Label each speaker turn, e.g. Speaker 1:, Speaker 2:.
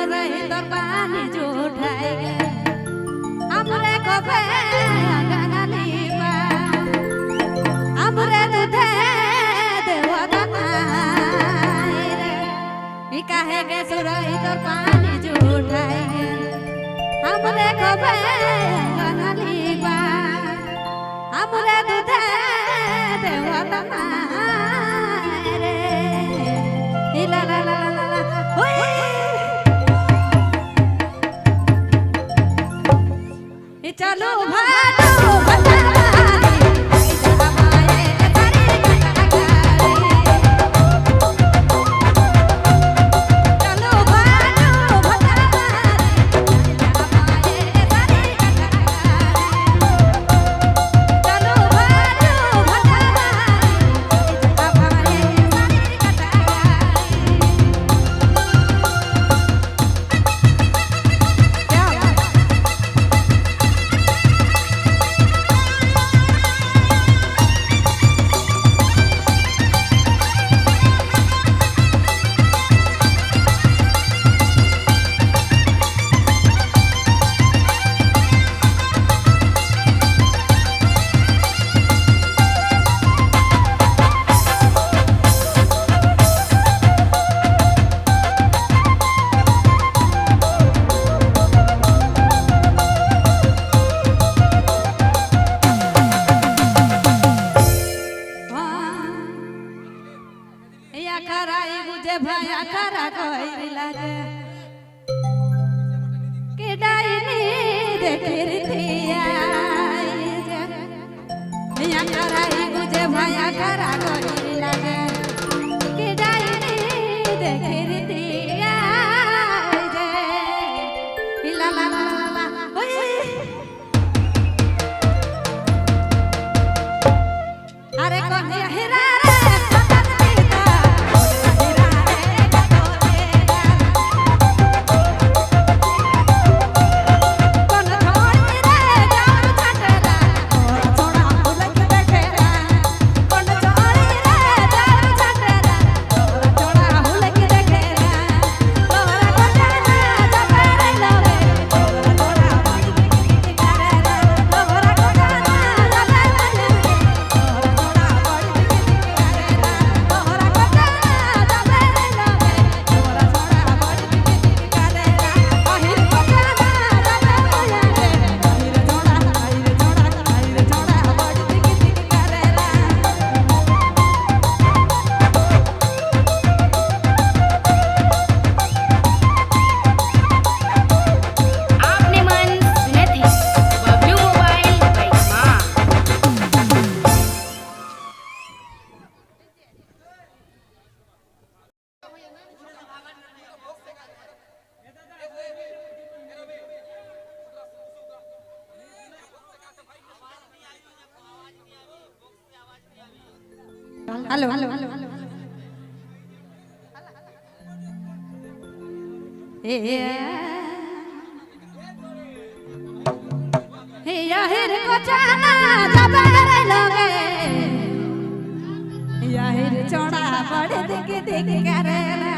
Speaker 1: रही तो पानी जुठाई हमरे कबे गंगली बा हमरे दूधे देवता रे काहे के सुरई तो पानी जुठाई हमरे कबे गंगली बा हमरे दूधे देवता रे ला ला ला ला ला चलो भालो बतावारी हमारे तारे चलो भालो बतावारी हमारे तारे चलो भालो बतावारी कराई गुजे भया करा कोई लागे के डाइनी देखिरतिया या कराई गुजे भया करा कोई लागे के डाइनी देखिरतिया जे ला ला ला ला ओए अरे कहिया हेरा हेलो हेलो हे याहिर को जाना जबर लोगे याहिर चौड़ा बड़े दिख दिख करेला